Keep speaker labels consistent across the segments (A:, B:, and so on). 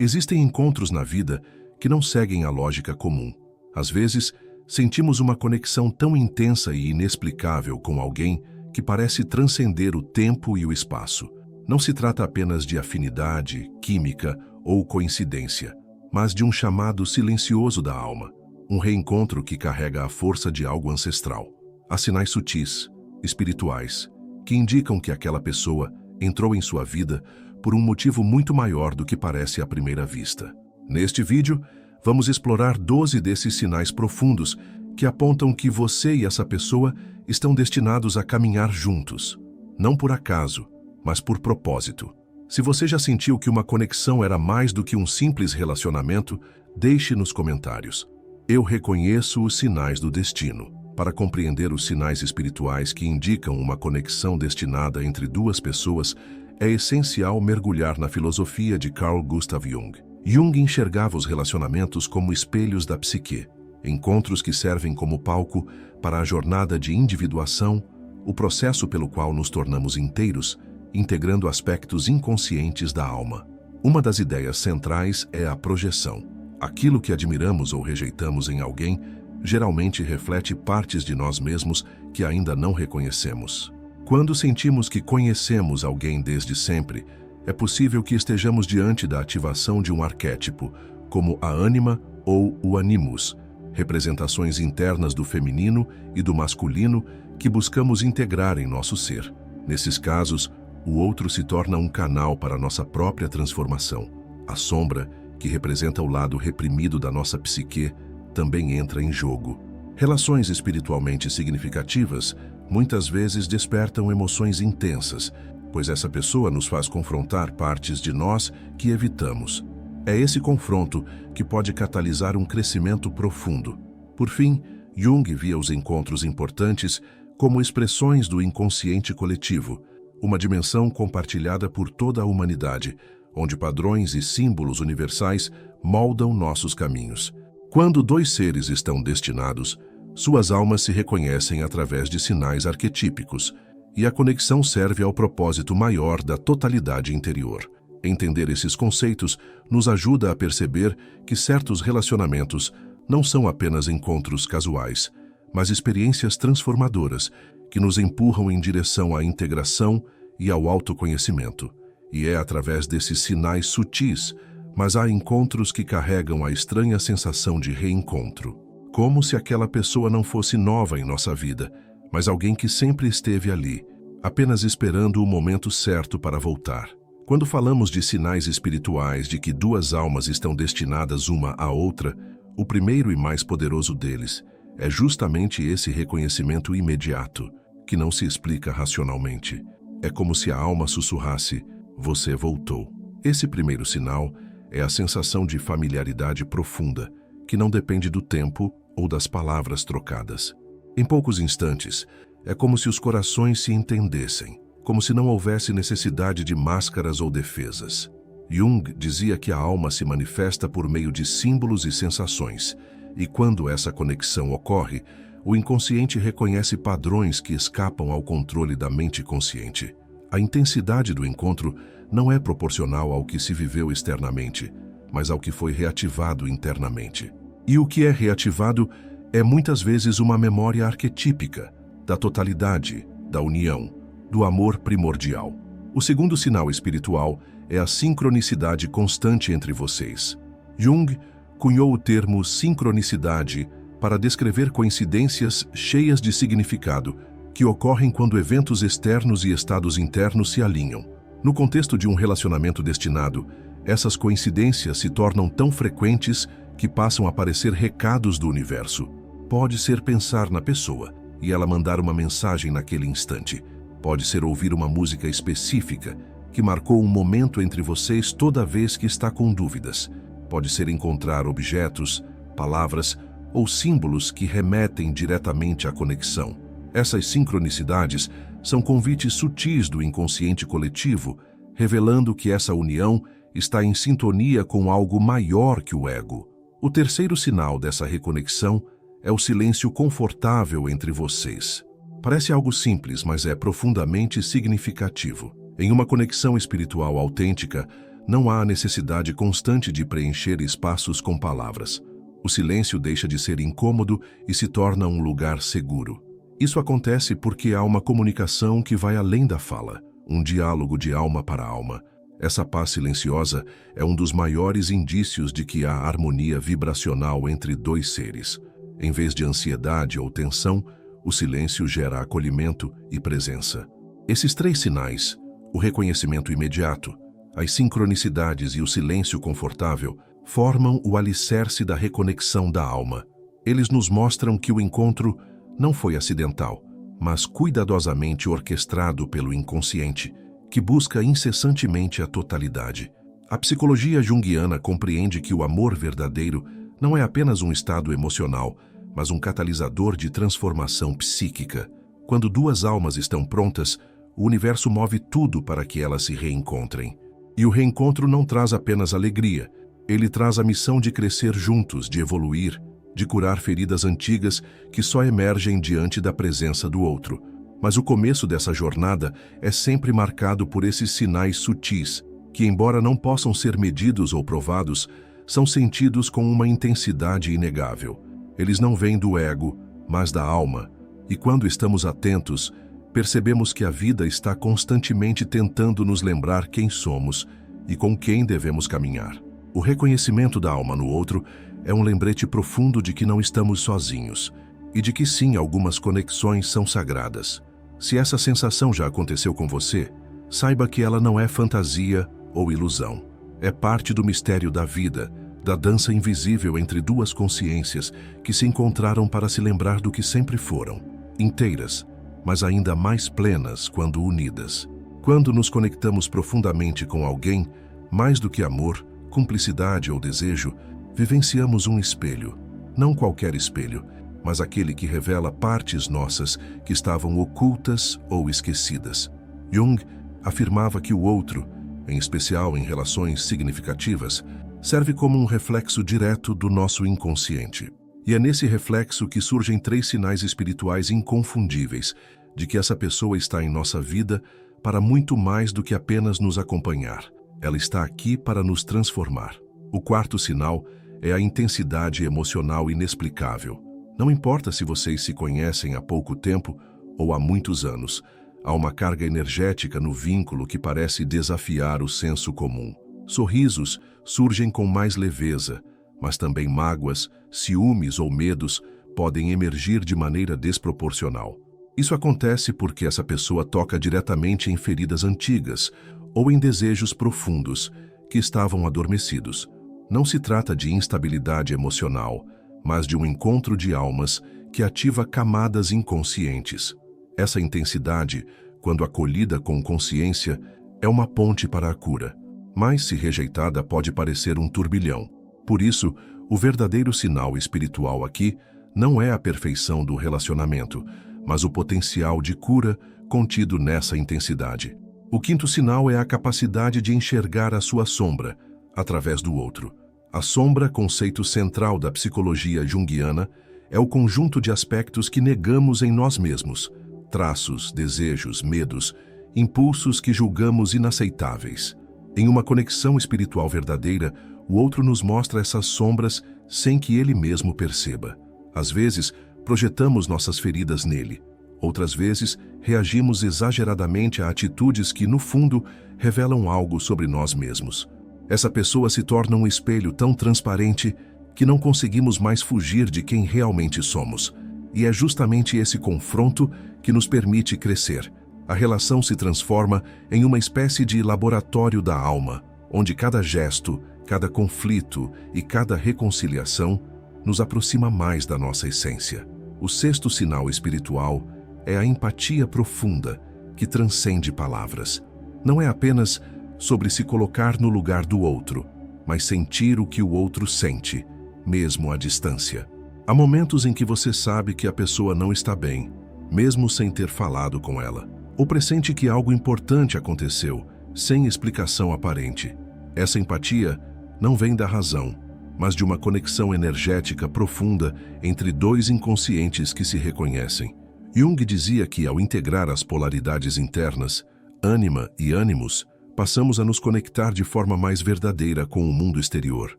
A: Existem encontros na vida que não seguem a lógica comum. Às vezes, sentimos uma conexão tão intensa e inexplicável com alguém que parece transcender o tempo e o espaço. Não se trata apenas de afinidade, química ou coincidência, mas de um chamado silencioso da alma, um reencontro que carrega a força de algo ancestral. Há sinais sutis, espirituais, que indicam que aquela pessoa entrou em sua vida por um motivo muito maior do que parece à primeira vista. Neste vídeo, vamos explorar 12 desses sinais profundos que apontam que você e essa pessoa estão destinados a caminhar juntos, não por acaso, mas por propósito. Se você já sentiu que uma conexão era mais do que um simples relacionamento, deixe nos comentários. Eu reconheço os sinais do destino. Para compreender os sinais espirituais que indicam uma conexão destinada entre duas pessoas, é essencial mergulhar na filosofia de Carl Gustav Jung. Jung enxergava os relacionamentos como espelhos da psique, encontros que servem como palco para a jornada de individuação, o processo pelo qual nos tornamos inteiros, integrando aspectos inconscientes da alma. Uma das ideias centrais é a projeção. Aquilo que admiramos ou rejeitamos em alguém geralmente reflete partes de nós mesmos que ainda não reconhecemos. Quando sentimos que conhecemos alguém desde sempre, é possível que estejamos diante da ativação de um arquétipo, como a ânima ou o animus, representações internas do feminino e do masculino que buscamos integrar em nosso ser. Nesses casos, o outro se torna um canal para nossa própria transformação. A sombra, que representa o lado reprimido da nossa psique, também entra em jogo. Relações espiritualmente significativas muitas vezes despertam emoções intensas, pois essa pessoa nos faz confrontar partes de nós que evitamos. É esse confronto que pode catalisar um crescimento profundo. Por fim, Jung via os encontros importantes como expressões do inconsciente coletivo, uma dimensão compartilhada por toda a humanidade, onde padrões e símbolos universais moldam nossos caminhos. Quando dois seres estão destinados, suas almas se reconhecem através de sinais arquetípicos, e a conexão serve ao propósito maior da totalidade interior. Entender esses conceitos nos ajuda a perceber que certos relacionamentos não são apenas encontros casuais, mas experiências transformadoras que nos empurram em direção à integração e ao autoconhecimento. E é através desses sinais sutis, mas há encontros que carregam a estranha sensação de reencontro. Como se aquela pessoa não fosse nova em nossa vida, mas alguém que sempre esteve ali, apenas esperando o momento certo para voltar. Quando falamos de sinais espirituais de que duas almas estão destinadas uma à outra, o primeiro e mais poderoso deles é justamente esse reconhecimento imediato, que não se explica racionalmente. É como se a alma sussurrasse: "Você voltou". Esse primeiro sinal é a sensação de familiaridade profunda, que não depende do tempo ou das palavras trocadas. Em poucos instantes, é como se os corações se entendessem, como se não houvesse necessidade de máscaras ou defesas. Jung dizia que a alma se manifesta por meio de símbolos e sensações, e quando essa conexão ocorre, o inconsciente reconhece padrões que escapam ao controle da mente consciente. A intensidade do encontro não é proporcional ao que se viveu externamente, mas ao que foi reativado internamente. E o que é reativado é muitas vezes uma memória arquetípica da totalidade, da união, do amor primordial. O segundo sinal espiritual é a sincronicidade constante entre vocês. Jung cunhou o termo sincronicidade para descrever coincidências cheias de significado que ocorrem quando eventos externos e estados internos se alinham. No contexto de um relacionamento destinado, essas coincidências se tornam tão frequentes que passam a parecer recados do universo. Pode ser pensar na pessoa e ela mandar uma mensagem naquele instante. Pode ser ouvir uma música específica que marcou um momento entre vocês toda vez que está com dúvidas. Pode ser encontrar objetos, palavras ou símbolos que remetem diretamente à conexão. Essas sincronicidades são convites sutis do inconsciente coletivo, revelando que essa união está em sintonia com algo maior que o ego. O terceiro sinal dessa reconexão é o silêncio confortável entre vocês. Parece algo simples, mas é profundamente significativo. Em uma conexão espiritual autêntica, Não há a necessidade constante de preencher espaços com palavras. O silêncio deixa de ser incômodo e se torna um lugar seguro. Isso acontece porque há uma comunicação que vai além da fala, um diálogo de alma para alma. Essa paz silenciosa é um dos maiores indícios de que há harmonia vibracional entre dois seres. Em vez de ansiedade ou tensão, o silêncio gera acolhimento e presença. Esses 3 sinais, o reconhecimento imediato, as sincronicidades e o silêncio confortável, formam o alicerce da reconexão da alma. Eles nos mostram que o encontro não foi acidental, mas cuidadosamente orquestrado pelo inconsciente, que busca incessantemente a totalidade. A psicologia junguiana compreende que o amor verdadeiro não é apenas um estado emocional, mas um catalisador de transformação psíquica. Quando 2 almas estão prontas, o universo move tudo para que elas se reencontrem. E o reencontro não traz apenas alegria, ele traz a missão de crescer juntos, de evoluir, de curar feridas antigas que só emergem diante da presença do outro. Mas o começo dessa jornada é sempre marcado por esses sinais sutis, que, embora não possam ser medidos ou provados, são sentidos com uma intensidade inegável. Eles não vêm do ego, mas da alma, e quando estamos atentos, percebemos que a vida está constantemente tentando nos lembrar quem somos e com quem devemos caminhar. O reconhecimento da alma no outro é um lembrete profundo de que não estamos sozinhos e de que sim, algumas conexões são sagradas. Se essa sensação já aconteceu com você, saiba que ela não é fantasia ou ilusão. É parte do mistério da vida, da dança invisível entre 2 consciências que se encontraram para se lembrar do que sempre foram, inteiras, mas ainda mais plenas quando unidas. Quando nos conectamos profundamente com alguém, mais do que amor, cumplicidade ou desejo, vivenciamos um espelho. Não qualquer espelho, mas aquele que revela partes nossas que estavam ocultas ou esquecidas. Jung afirmava que o outro, em especial em relações significativas, serve como um reflexo direto do nosso inconsciente. E é nesse reflexo que surgem 3 sinais espirituais inconfundíveis de que essa pessoa está em nossa vida para muito mais do que apenas nos acompanhar. Ela está aqui para nos transformar. O 4º sinal é a intensidade emocional inexplicável. Não importa se vocês se conhecem há pouco tempo ou há muitos anos, há uma carga energética no vínculo que parece desafiar o senso comum. Sorrisos surgem com mais leveza, mas também mágoas, ciúmes ou medos podem emergir de maneira desproporcional. Isso acontece porque essa pessoa toca diretamente em feridas antigas ou em desejos profundos que estavam adormecidos. Não se trata de instabilidade emocional, mas de um encontro de almas que ativa camadas inconscientes. Essa intensidade, quando acolhida com consciência, é uma ponte para a cura. Mas, se rejeitada, pode parecer um turbilhão. Por isso, o verdadeiro sinal espiritual aqui não é a perfeição do relacionamento, mas o potencial de cura contido nessa intensidade. O 5º sinal é a capacidade de enxergar a sua sombra, através do outro. A sombra, conceito central da psicologia junguiana, é o conjunto de aspectos que negamos em nós mesmos, traços, desejos, medos, impulsos que julgamos inaceitáveis. Em uma conexão espiritual verdadeira, o outro nos mostra essas sombras sem que ele mesmo perceba. Às vezes, projetamos nossas feridas nele. Outras vezes, reagimos exageradamente a atitudes que, no fundo, revelam algo sobre nós mesmos. Essa pessoa se torna um espelho tão transparente que não conseguimos mais fugir de quem realmente somos. E é justamente esse confronto que nos permite crescer. A relação se transforma em uma espécie de laboratório da alma, onde cada gesto, cada conflito e cada reconciliação nos aproxima mais da nossa essência. O 6º sinal espiritual é a empatia profunda, que transcende palavras. Não é apenas sobre se colocar no lugar do outro, mas sentir o que o outro sente, mesmo à distância. Há momentos em que você sabe que a pessoa não está bem, mesmo sem ter falado com ela, ou pressente que algo importante aconteceu, sem explicação aparente. Essa empatia não vem da razão, mas de uma conexão energética profunda entre 2 inconscientes que se reconhecem. Jung dizia que, ao integrar as polaridades internas, ânima e ânimos, passamos a nos conectar de forma mais verdadeira com o mundo exterior.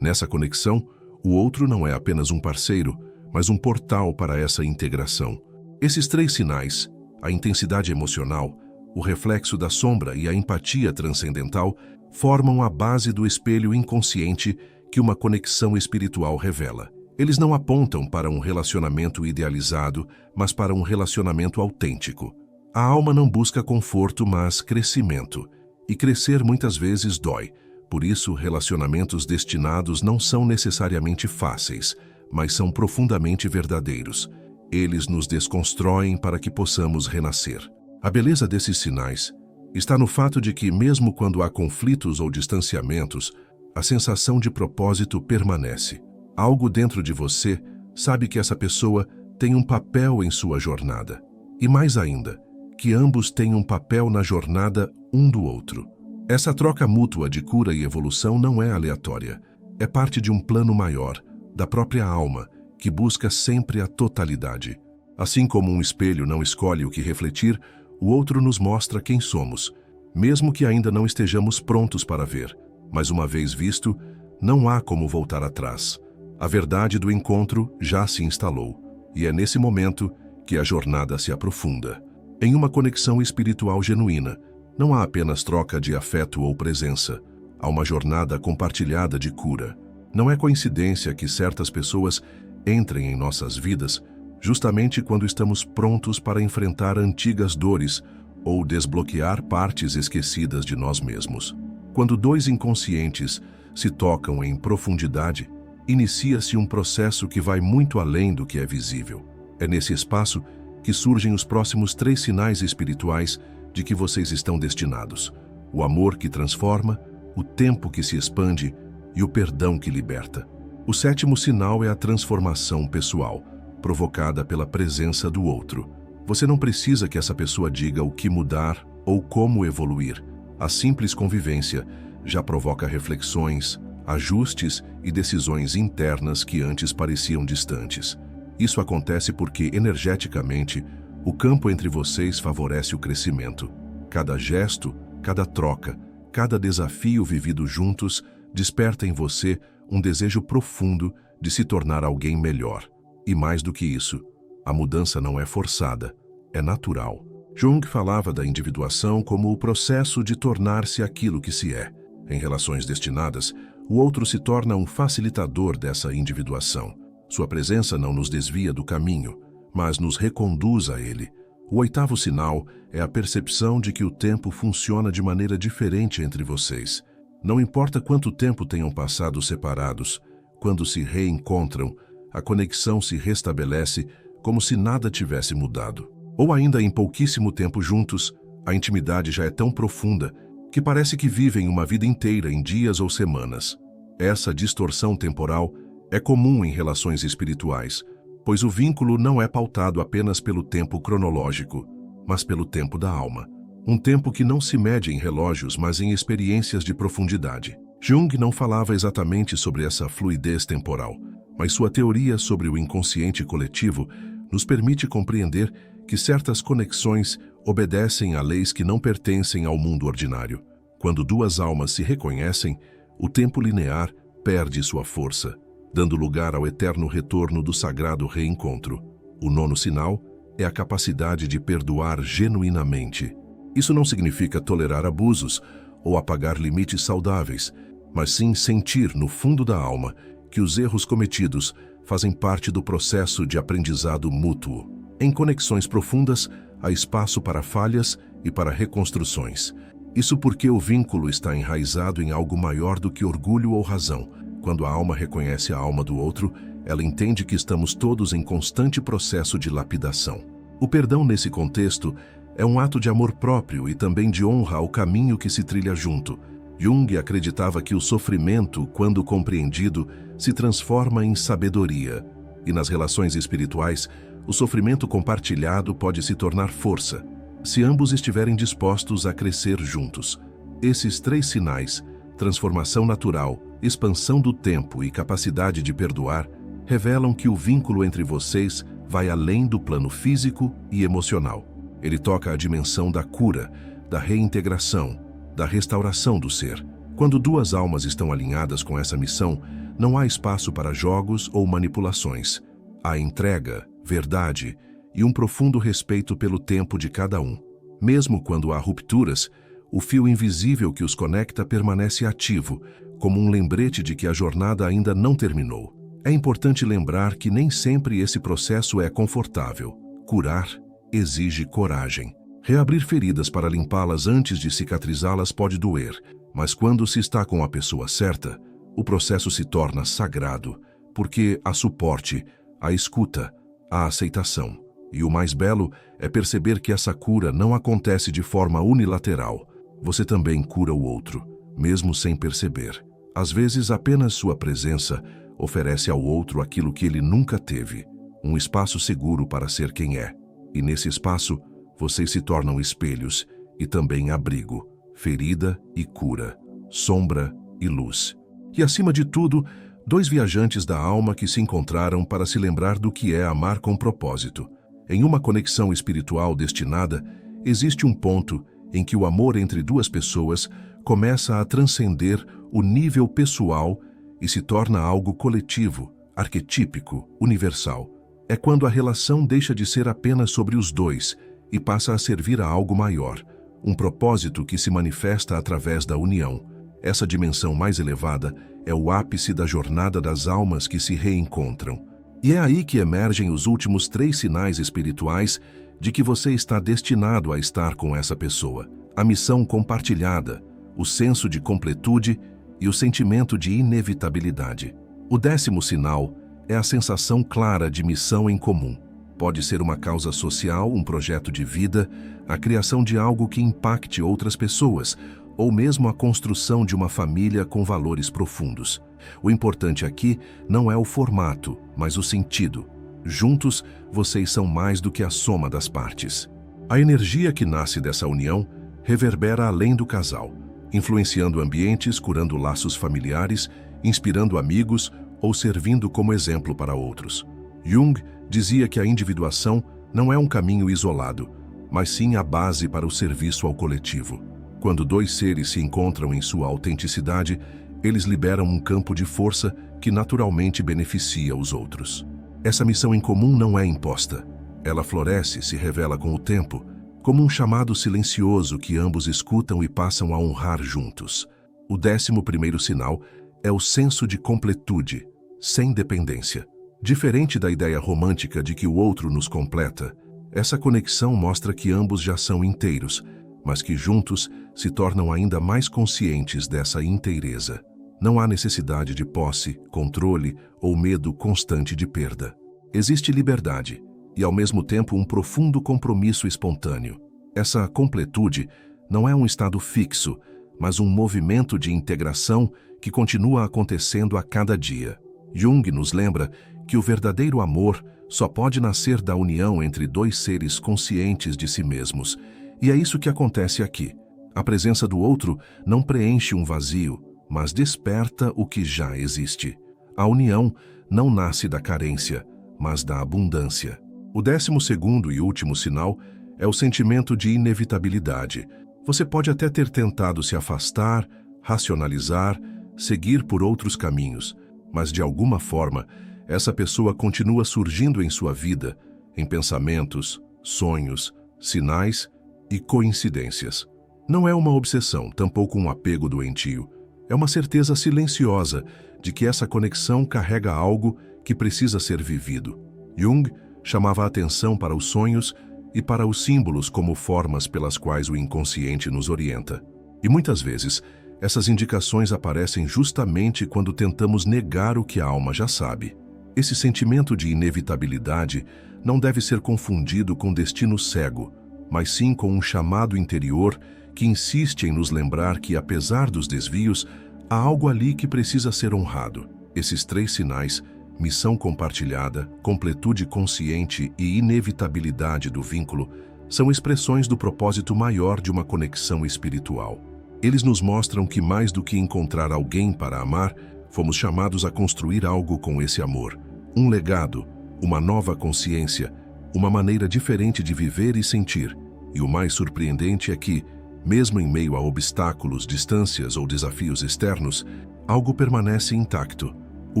A: Nessa conexão, o outro não é apenas um parceiro, mas um portal para essa integração. Esses 3 sinais, a intensidade emocional, o reflexo da sombra e a empatia transcendental, formam a base do espelho inconsciente que uma conexão espiritual revela. Eles não apontam para um relacionamento idealizado, mas para um relacionamento autêntico. A alma não busca conforto, mas crescimento. E crescer muitas vezes dói. Por isso, relacionamentos destinados não são necessariamente fáceis, mas são profundamente verdadeiros. Eles nos desconstroem para que possamos renascer. A beleza desses sinais está no fato de que, mesmo quando há conflitos ou distanciamentos, a sensação de propósito permanece. Algo dentro de você sabe que essa pessoa tem um papel em sua jornada. E mais ainda, que ambos têm um papel na jornada um do outro. Essa troca mútua de cura e evolução não é aleatória. É parte de um plano maior, da própria alma, que busca sempre a totalidade. Assim como um espelho não escolhe o que refletir, o outro nos mostra quem somos, mesmo que ainda não estejamos prontos para ver. Mas uma vez visto, não há como voltar atrás. A verdade do encontro já se instalou, e é nesse momento que a jornada se aprofunda. Em uma conexão espiritual genuína, não há apenas troca de afeto ou presença, há uma jornada compartilhada de cura. Não é coincidência que certas pessoas entrem em nossas vidas justamente quando estamos prontos para enfrentar antigas dores ou desbloquear partes esquecidas de nós mesmos. Quando 2 inconscientes se tocam em profundidade, inicia-se um processo que vai muito além do que é visível. É nesse espaço que surgem os próximos 3 sinais espirituais de que vocês estão destinados: o amor que transforma, o tempo que se expande e o perdão que liberta. O 7º sinal é a transformação pessoal, provocada pela presença do outro. Você não precisa que essa pessoa diga o que mudar ou como evoluir. A simples convivência já provoca reflexões, ajustes e decisões internas que antes pareciam distantes. Isso acontece porque, energeticamente, o campo entre vocês favorece o crescimento. Cada gesto, cada troca, cada desafio vivido juntos desperta em você um desejo profundo de se tornar alguém melhor. E mais do que isso, a mudança não é forçada, é natural. Jung falava da individuação como o processo de tornar-se aquilo que se é. Em relações destinadas, o outro se torna um facilitador dessa individuação. Sua presença não nos desvia do caminho, mas nos reconduz a ele. O 8º sinal é a percepção de que o tempo funciona de maneira diferente entre vocês. Não importa quanto tempo tenham passado separados, quando se reencontram, a conexão se restabelece como se nada tivesse mudado. Ou ainda em pouquíssimo tempo juntos, a intimidade já é tão profunda que parece que vivem uma vida inteira em dias ou semanas. Essa distorção temporal é comum em relações espirituais, pois o vínculo não é pautado apenas pelo tempo cronológico, mas pelo tempo da alma. Um tempo que não se mede em relógios, mas em experiências de profundidade. Jung não falava exatamente sobre essa fluidez temporal, mas sua teoria sobre o inconsciente coletivo nos permite compreender que certas conexões obedecem a leis que não pertencem ao mundo ordinário. Quando 2 almas se reconhecem, o tempo linear perde sua força, dando lugar ao eterno retorno do sagrado reencontro. O 9º sinal é a capacidade de perdoar genuinamente. Isso não significa tolerar abusos ou apagar limites saudáveis, mas sim sentir no fundo da alma que os erros cometidos fazem parte do processo de aprendizado mútuo. Em conexões profundas, há espaço para falhas e para reconstruções. Isso porque o vínculo está enraizado em algo maior do que orgulho ou razão. Quando a alma reconhece a alma do outro, ela entende que estamos todos em constante processo de lapidação. O perdão nesse contexto é um ato de amor próprio e também de honra ao caminho que se trilha junto. Jung acreditava que o sofrimento, quando compreendido, se transforma em sabedoria. E nas relações espirituais, o sofrimento compartilhado pode se tornar força, se ambos estiverem dispostos a crescer juntos. Esses 3 sinais, transformação natural, expansão do tempo e capacidade de perdoar, revelam que o vínculo entre vocês vai além do plano físico e emocional. Ele toca a dimensão da cura, da reintegração, da restauração do ser. Quando duas almas estão alinhadas com essa missão, não há espaço para jogos ou manipulações. Há entrega, verdade e um profundo respeito pelo tempo de cada um. Mesmo quando há rupturas, o fio invisível que os conecta permanece ativo, como um lembrete de que a jornada ainda não terminou. É importante lembrar que nem sempre esse processo é confortável. Curar exige coragem. Reabrir feridas para limpá-las antes de cicatrizá-las pode doer, mas quando se está com a pessoa certa, o processo se torna sagrado, porque há suporte, há escuta, há aceitação. E o mais belo é perceber que essa cura não acontece de forma unilateral. Você também cura o outro, mesmo sem perceber. Às vezes, apenas sua presença oferece ao outro aquilo que ele nunca teve, um espaço seguro para ser quem é. E nesse espaço, vocês se tornam espelhos e também abrigo, ferida e cura, sombra e luz. E acima de tudo, dois viajantes da alma que se encontraram para se lembrar do que é amar com propósito. Em uma conexão espiritual destinada, existe um ponto em que o amor entre duas pessoas começa a transcender o nível pessoal e se torna algo coletivo, arquetípico, universal. É quando a relação deixa de ser apenas sobre os dois e passa a servir a algo maior, um propósito que se manifesta através da união. Essa dimensão mais elevada é o ápice da jornada das almas que se reencontram. E é aí que emergem os últimos 3 sinais espirituais de que você está destinado a estar com essa pessoa. A missão compartilhada, o senso de completude e o sentimento de inevitabilidade. O 10º sinal é a sensação clara de missão em comum. Pode ser uma causa social, um projeto de vida, a criação de algo que impacte outras pessoas, ou mesmo a construção de uma família com valores profundos. O importante aqui não é o formato, mas o sentido. Juntos, vocês são mais do que a soma das partes. A energia que nasce dessa união reverbera além do casal, influenciando ambientes, curando laços familiares, inspirando amigos ou servindo como exemplo para outros. Jung dizia que a individuação não é um caminho isolado, mas sim a base para o serviço ao coletivo. Quando dois seres se encontram em sua autenticidade, eles liberam um campo de força que naturalmente beneficia os outros. Essa missão em comum não é imposta. Ela floresce, se revela com o tempo, como um chamado silencioso que ambos escutam e passam a honrar juntos. O 11º sinal é o senso de completude, sem dependência. Diferente da ideia romântica de que o outro nos completa, essa conexão mostra que ambos já são inteiros, mas que juntos se tornam ainda mais conscientes dessa inteireza. Não há necessidade de posse, controle ou medo constante de perda. Existe liberdade e, ao mesmo tempo, um profundo compromisso espontâneo. Essa completude não é um estado fixo, mas um movimento de integração que continua acontecendo a cada dia. Jung nos lembra que o verdadeiro amor só pode nascer da união entre dois seres conscientes de si mesmos. E é isso que acontece aqui. A presença do outro não preenche um vazio, mas desperta o que já existe. A união não nasce da carência, mas da abundância. O 12º e último sinal é o sentimento de inevitabilidade. Você pode até ter tentado se afastar, racionalizar, seguir por outros caminhos, mas de alguma forma, essa pessoa continua surgindo em sua vida, em pensamentos, sonhos, sinais e coincidências. Não é uma obsessão, tampouco um apego doentio. É uma certeza silenciosa de que essa conexão carrega algo que precisa ser vivido. Jung chamava a atenção para os sonhos e para os símbolos como formas pelas quais o inconsciente nos orienta. E muitas vezes, essas indicações aparecem justamente quando tentamos negar o que a alma já sabe. Esse sentimento de inevitabilidade não deve ser confundido com destino cego, mas sim com um chamado interior que insiste em nos lembrar que, apesar dos desvios, há algo ali que precisa ser honrado. Esses 3 sinais, missão compartilhada, completude consciente e inevitabilidade do vínculo, são expressões do propósito maior de uma conexão espiritual. Eles nos mostram que, mais do que encontrar alguém para amar, fomos chamados a construir algo com esse amor. Um legado, uma nova consciência, uma maneira diferente de viver e sentir. E o mais surpreendente é que, Mesmo em meio a obstáculos, distâncias ou desafios externos, algo permanece intacto. O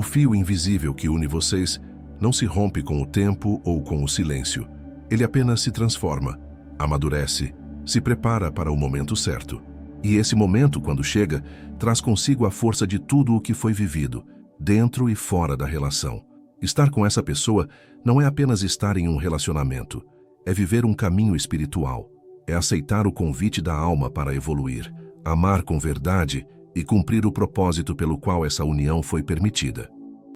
A: fio invisível que une vocês não se rompe com o tempo ou com o silêncio. Ele apenas se transforma, amadurece, se prepara para o momento certo. E esse momento, quando chega, traz consigo a força de tudo o que foi vivido, dentro e fora da relação. Estar com essa pessoa não é apenas estar em um relacionamento, é viver um caminho espiritual, é aceitar o convite da alma para evoluir, amar com verdade e cumprir o propósito pelo qual essa união foi permitida.